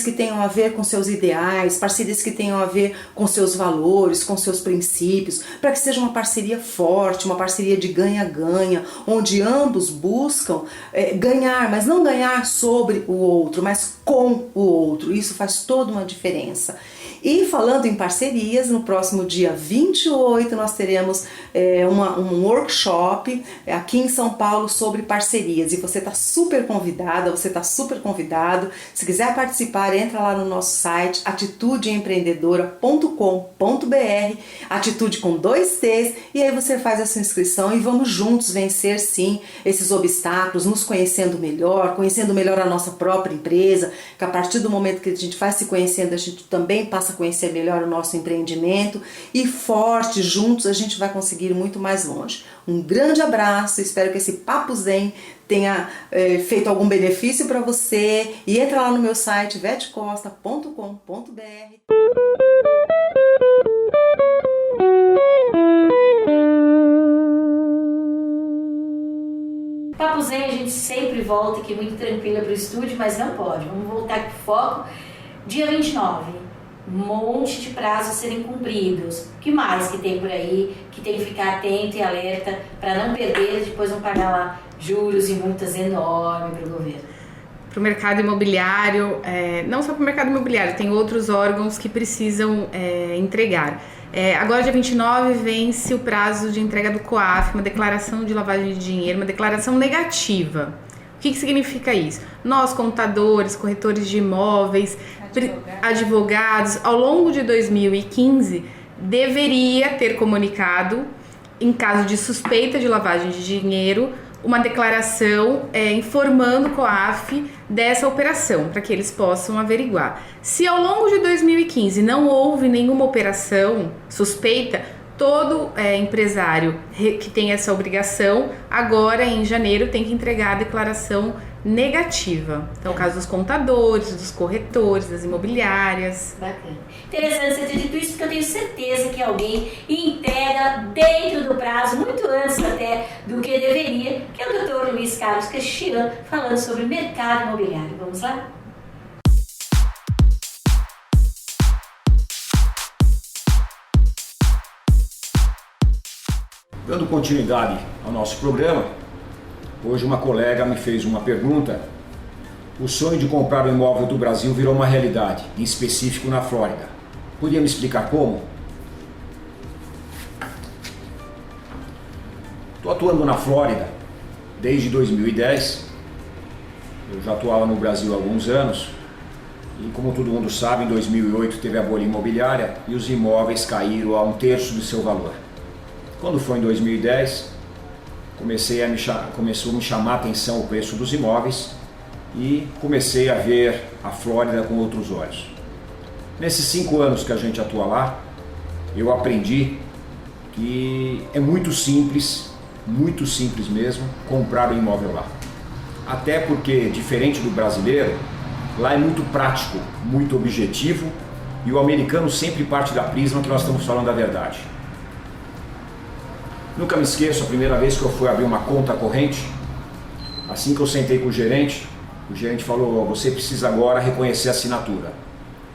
que tenham a ver com seus ideais, parcerias que tenham a ver com seus valores, com seus princípios, para que seja uma parceria forte, uma parceria de ganha-ganha, onde ambos buscam ganhar, mas não ganhar sobre o outro, mas com o outro. Isso faz toda uma diferença. E falando em parcerias, no próximo dia 28 nós teremos um workshop aqui em São Paulo sobre parcerias. E você está super convidada, você está super convidado. Se quiser participar, entra lá no nosso site atitudeempreendedora.com.br, atitude com 2 T's, e aí você faz a sua inscrição e vamos juntos vencer sim esses obstáculos, nos conhecendo melhor a nossa própria empresa, que a partir do momento que a gente vai se conhecendo, a gente também passa a conhecer melhor o nosso empreendimento, e forte, juntos a gente vai conseguir muito mais longe. Um grande abraço, espero que esse Papo Zen tenha feito algum benefício para você, e entra lá no meu site vetcosta.com.br. Papo Zen, a gente sempre volta aqui muito tranquila para o estúdio, mas não pode. Vamos voltar para o foco. Dia 29. Um monte de prazos serem cumpridos. O que mais que tem por aí que tem que ficar atento e alerta para não perder e depois não pagar lá juros e multas enormes para o governo? Para o mercado imobiliário, não só para o mercado imobiliário, tem outros órgãos que precisam entregar. Agora, dia 29, vence o prazo de entrega do COAF, uma declaração de lavagem de dinheiro, uma declaração negativa. O que significa isso? Nós, contadores, corretores de imóveis, advogados, ao longo de 2015, deveria ter comunicado, em caso de suspeita de lavagem de dinheiro, uma declaração informando o COAF dessa operação, para que eles possam averiguar. Se ao longo de 2015 não houve nenhuma operação suspeita, todo empresário que tem essa obrigação, agora em janeiro tem que entregar a declaração negativa. Então, o caso dos contadores, dos corretores, das imobiliárias. Bacana. Interessante você ter dito isso, porque eu tenho certeza que alguém entrega dentro do prazo, muito antes até do que deveria, que é o Dr. Luiz Carlos Cristiano, falando sobre o mercado imobiliário. Vamos lá? Dando continuidade ao nosso programa, hoje uma colega me fez uma pergunta. O sonho de comprar um imóvel do Brasil virou uma realidade, em específico na Flórida. Podia me explicar como? Estou atuando na Flórida desde 2010. Eu já atuava no Brasil há alguns anos. E como todo mundo sabe, em 2008 teve a bolha imobiliária e os imóveis caíram a 1/3 do seu valor. Quando foi em 2010, começou a me chamar a atenção o preço dos imóveis e comecei a ver a Flórida com outros olhos. Nesses 5 anos que a gente atua lá, eu aprendi que é muito simples mesmo, comprar um imóvel lá. Até porque, diferente do brasileiro, lá é muito prático, muito objetivo, e o americano sempre parte da prisma que nós estamos falando a verdade. Nunca me esqueço a primeira vez que eu fui abrir uma conta corrente. Assim que eu sentei com o gerente falou, você precisa agora reconhecer a assinatura.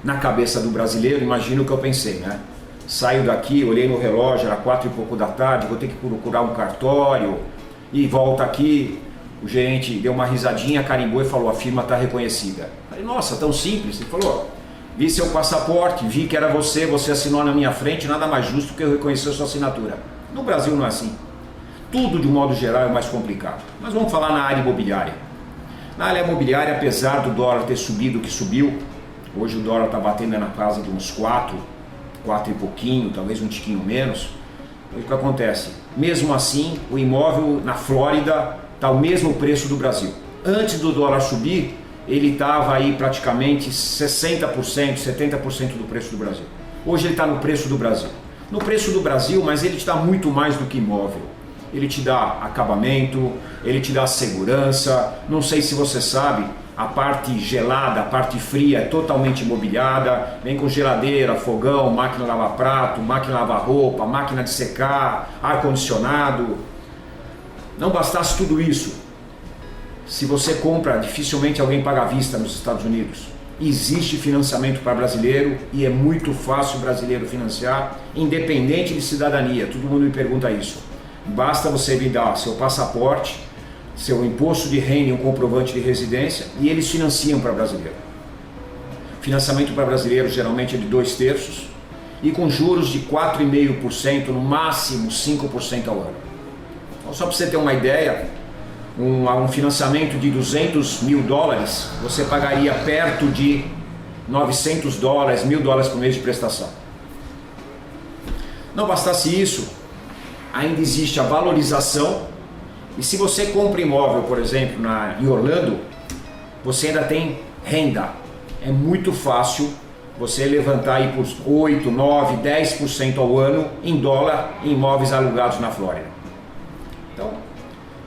Na cabeça do brasileiro, imagina o que eu pensei, né? Saio daqui, olhei no relógio, era 4 e pouco da tarde, vou ter que procurar um cartório e volta aqui. O gerente deu uma risadinha, carimbou e falou, a firma está reconhecida. Falei, nossa, tão simples. Ele falou, vi seu passaporte, vi que era você assinou na minha frente, nada mais justo que eu reconhecer a sua assinatura. No Brasil não é assim. Tudo, de um modo geral, é mais complicado. Mas vamos falar na área imobiliária. Na área imobiliária, apesar do dólar ter subido o que subiu, hoje o dólar está batendo na casa de uns 4 e pouquinho, talvez um tiquinho menos. O que acontece? Mesmo assim, o imóvel na Flórida está o mesmo preço do Brasil. Antes do dólar subir, ele estava aí praticamente 60%, 70% do preço do Brasil. Hoje ele está no preço do Brasil. No preço do Brasil, mas ele te dá muito mais do que imóvel. Ele te dá acabamento, ele te dá segurança. Não sei se você sabe, a parte gelada, a parte fria é totalmente imobiliada. Vem com geladeira, fogão, máquina de lavar prato, máquina de lavar roupa, máquina de secar, ar-condicionado. Não bastasse tudo isso, se você compra, dificilmente alguém paga à vista nos Estados Unidos. Existe financiamento para brasileiro e é muito fácil o brasileiro financiar, independente de cidadania. Todo mundo me pergunta isso. Basta você me dar seu passaporte, seu imposto de renda e um comprovante de residência e eles financiam para brasileiro. Financiamento para brasileiro geralmente é de 2/3 e com juros de 4,5%, no máximo 5% ao ano. Então, só para você ter uma ideia, um financiamento de $200 mil, você pagaria perto de $900, $1.000 por mês de prestação. Não bastasse isso, ainda existe a valorização, e se você compra imóvel, por exemplo, em Orlando, você ainda tem renda. É muito fácil você levantar aí por 8, 9, 10% ao ano em dólar em imóveis alugados na Flórida. Então,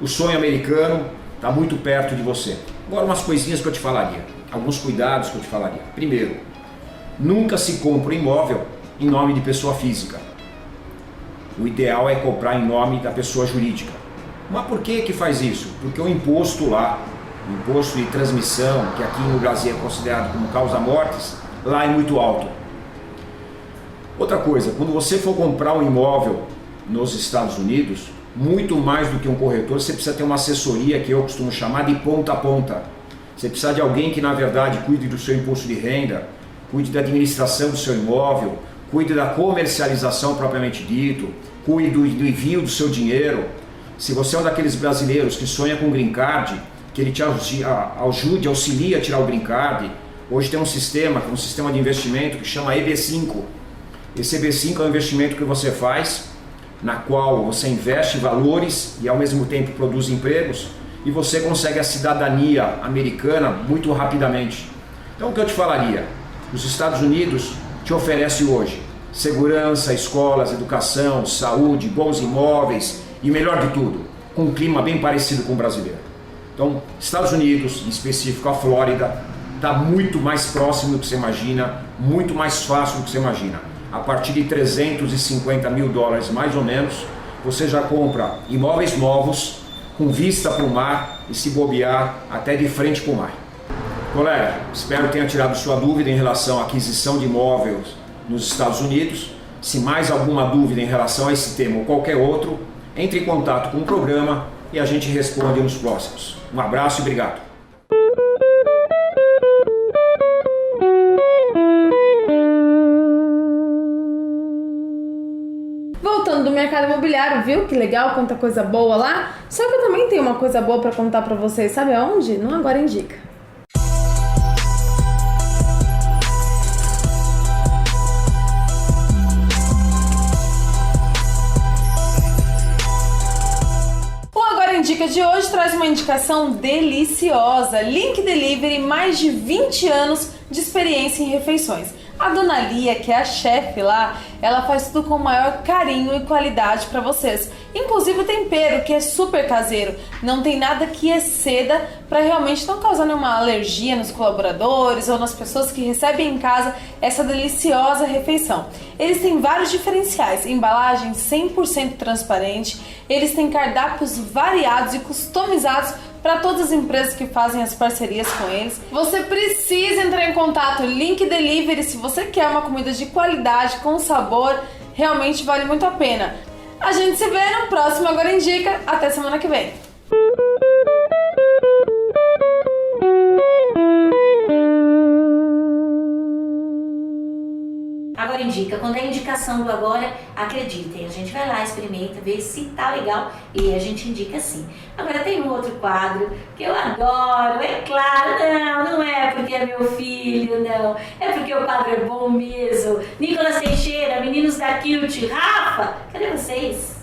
o sonho americano está muito perto de você. Agora, umas coisinhas que eu te falaria, alguns cuidados que eu te falaria. Primeiro, nunca se compra imóvel em nome de pessoa física. O ideal é comprar em nome da pessoa jurídica. Mas por que faz isso? Porque o imposto lá, o imposto de transmissão, que aqui no Brasil é considerado como causa-mortes, lá é muito alto. Outra coisa, quando você for comprar um imóvel nos Estados Unidos, muito mais do que um corretor, você precisa ter uma assessoria que eu costumo chamar de ponta a ponta. Você precisa de alguém que, na verdade, cuide do seu imposto de renda, cuide da administração do seu imóvel, cuide da comercialização propriamente dito, cuide do envio do seu dinheiro. Se você é um daqueles brasileiros que sonha com green card, que ele te ajude, auxilia a tirar o green card, hoje tem um sistema de investimento que chama EB5. Esse EB5 é um investimento que você faz, na qual você investe valores e ao mesmo tempo produz empregos e você consegue a cidadania americana muito rapidamente. Então o que eu te falaria? Os Estados Unidos te oferece hoje segurança, escolas, educação, saúde, bons imóveis e melhor de tudo, com um clima bem parecido com o brasileiro. Então, Estados Unidos, em específico a Flórida, está muito mais próximo do que você imagina, muito mais fácil do que você imagina. A partir de $350 mil mais ou menos, você já compra imóveis novos, com vista para o mar e se bobear até de frente para o mar. Colega, espero que tenha tirado sua dúvida em relação à aquisição de imóveis nos Estados Unidos. Se mais alguma dúvida em relação a esse tema ou qualquer outro, entre em contato com o programa e a gente responde nos próximos. Um abraço e obrigado. Voltando do mercado imobiliário, viu? Que legal, quanta coisa boa lá. Só que eu também tenho uma coisa boa para contar para vocês. Sabe aonde? No Agora Indica. Dica de hoje traz uma indicação deliciosa. Link Delivery, mais de 20 anos de experiência em refeições. A Dona Lia, que é a chefe lá, ela faz tudo com o maior carinho e qualidade para vocês. inclusive o tempero, que é super caseiro. Não tem nada que exceda para realmente não causar nenhuma alergia nos colaboradores ou nas pessoas que recebem em casa essa deliciosa refeição. Eles têm vários diferenciais, embalagem 100% transparente, eles têm cardápios variados e customizados para todas as empresas que fazem as parcerias com eles. Você precisa entrar em contato, link delivery, se você quer uma comida de qualidade, com sabor, realmente vale muito a pena. A gente se vê no próximo Agora Indica, até semana que vem. Agora Indica, quando é indicação do Agora, acreditem, a gente vai lá, experimenta, vê se tá legal e a gente indica sim. Agora tem um outro quadro que eu adoro, é claro, não é porque é meu filho, não, é porque o quadro é bom mesmo. Nicolas Teixeira, meninos da Kilt, Rafa, cadê vocês?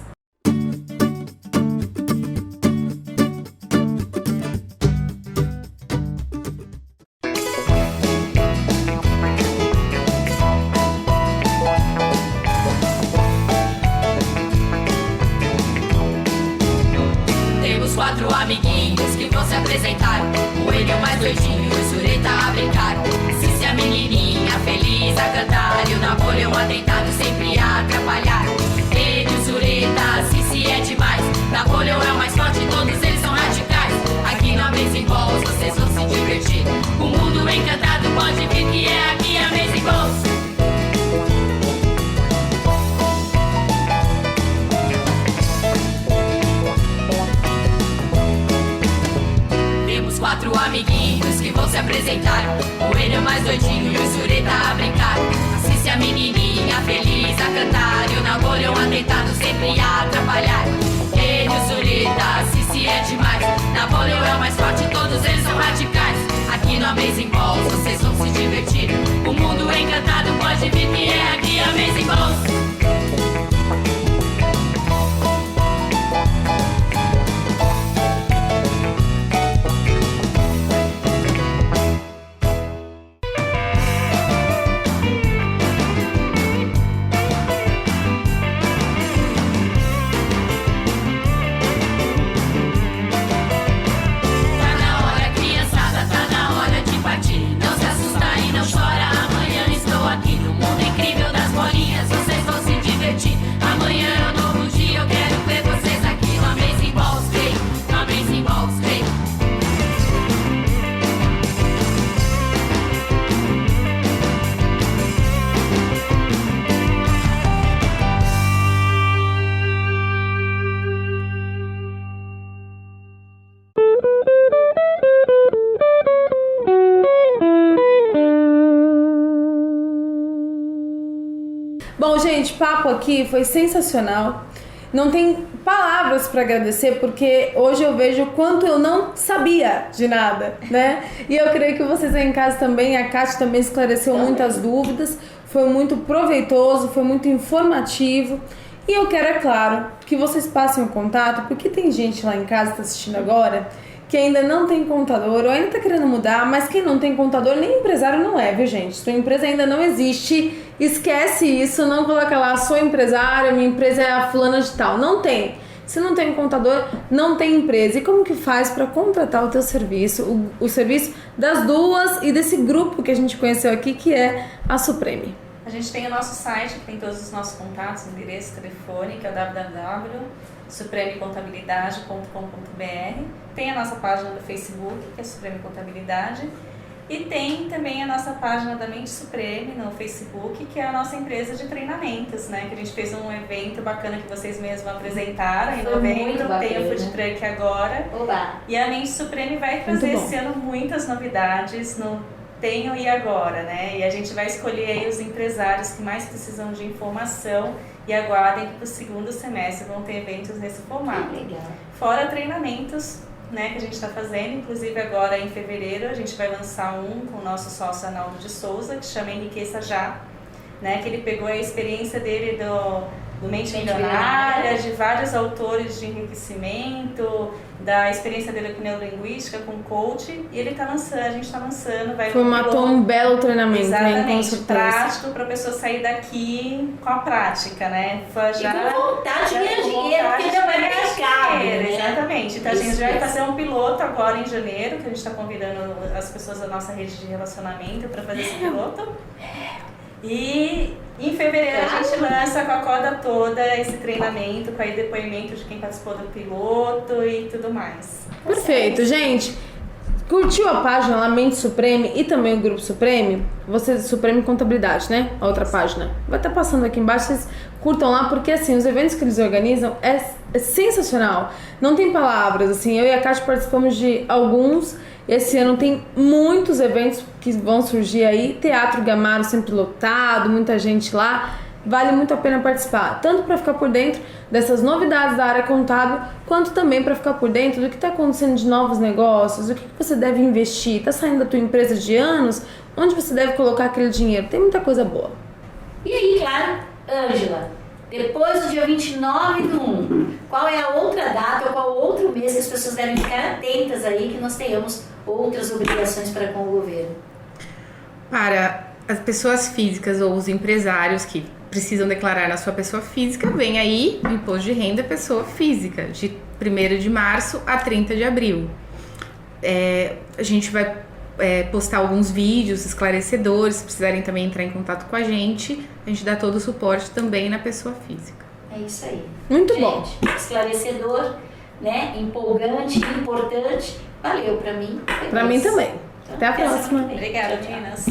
Quatro amiguinhos que vão se apresentar. O Coelho mais doidinho e o Sureta a brincar. Cici a menininha feliz a cantar. E o Napoleão atentado sempre a atrapalhar. Ele e o Sureta, a Cici é demais. Napoleão é o mais forte, todos eles são radicais. Aqui na Amazing Balls vocês vão se divertir. O mundo encantado pode vir que é aqui a Amazing Balls. Quatro amiguinhos que vão se apresentar. O Coelho mais doidinho e o Sureta a brincar. A Cici a menininha feliz a cantar. E o Napoleão atentado sempre a atrapalhar. Ele e o Sureta, a Cici é demais. Napoleão é o mais forte, todos eles são radicais. Aqui no Amazing Balls vocês vão se divertir. O mundo encantado pode vir que é aqui a Amazing Balls. Bom, gente, papo aqui foi sensacional. Não tem palavras para agradecer, porque hoje eu vejo o quanto eu não sabia de nada, né? E eu creio que vocês aí em casa também, a Kátia também esclareceu muitas dúvidas. Foi muito proveitoso, foi muito informativo. E eu quero, é claro, que vocês passem o contato, porque tem gente lá em casa que está assistindo agora que ainda não tem contador ou ainda está querendo mudar, mas quem não tem contador nem empresário não é, viu, gente? Sua empresa ainda não existe, esquece isso, não coloca lá, sou empresário, minha empresa é a fulana de tal. Não tem. Se não tem contador, não tem empresa. E como que faz para contratar o teu serviço, o serviço das duas e desse grupo que a gente conheceu aqui, que é a Supreme? A gente tem o nosso site, que tem todos os nossos contatos, endereço, telefone, que é o www.supremecontabilidade.com.br. Tem a nossa página do Facebook, que é Supreme Contabilidade. E tem também a nossa página da Mente Supreme no Facebook, que é a nossa empresa de treinamentos, né? Que a gente fez um evento bacana que vocês mesmos apresentaram em novembro. Tem o Food Truck agora. Olá. E a Mente Supreme vai trazer esse ano muitas novidades no Tenho e Agora, né? E a gente vai escolher aí os empresários que mais precisam de informação e aguardem que para o segundo semestre vão ter eventos nesse formato. Que legal. Fora treinamentos, né, que a gente está fazendo, inclusive agora em fevereiro a gente vai lançar um com o nosso sócio Arnaldo de Souza, que chama Enriqueça Já, né, que ele pegou a experiência dele do Mente Milionária, de vários autores de enriquecimento, da experiência dele com neurolinguística, com coach, e ele tá lançando, a gente tá lançando, vai formatou um belo treinamento, exatamente, prático para a pessoa sair daqui com a prática, né? Já, e com vontade de ganhar dinheiro, porque não vai ganhar dinheiro, né? Exatamente. Então a gente vai fazer um piloto agora em janeiro, que a gente está convidando as pessoas da nossa rede de relacionamento para fazer esse piloto. E em fevereiro a gente lança com a corda toda esse treinamento, com aí depoimento de quem participou do piloto e tudo mais. Perfeito, gente. Curtiu a página lá, Mente Supreme e também o Grupo Supreme? Você, Supreme Contabilidade, né? A outra página. Vai estar passando aqui embaixo, vocês curtam lá, porque assim, os eventos que eles organizam é sensacional. Não tem palavras, assim, eu e a Kátia participamos de alguns. Esse ano tem muitos eventos que vão surgir aí. Teatro Gamaro sempre lotado, muita gente lá. Vale muito a pena participar, tanto para ficar por dentro dessas novidades da área contábil, quanto também para ficar por dentro do que está acontecendo de novos negócios, o que você deve investir, está saindo da tua empresa de anos, onde você deve colocar aquele dinheiro. Tem muita coisa boa. E aí, claro, Ângela, depois do dia 29/1, qual é a outra data ou qual outro mês que as pessoas devem ficar atentas aí, que nós tenhamos outras obrigações para com o governo? Para as pessoas físicas ou os empresários que precisam declarar na sua pessoa física, vem aí o imposto de renda pessoa física, de 1º de março a 30 de abril. A gente vai postar alguns vídeos esclarecedores, se precisarem também entrar em contato com a gente dá todo o suporte também na pessoa física. É isso aí. Muito gente, bom. Esclarecedor, né? Empolgante, importante. Valeu pra mim. Pra mim também. Até a próxima. Obrigada, meninas.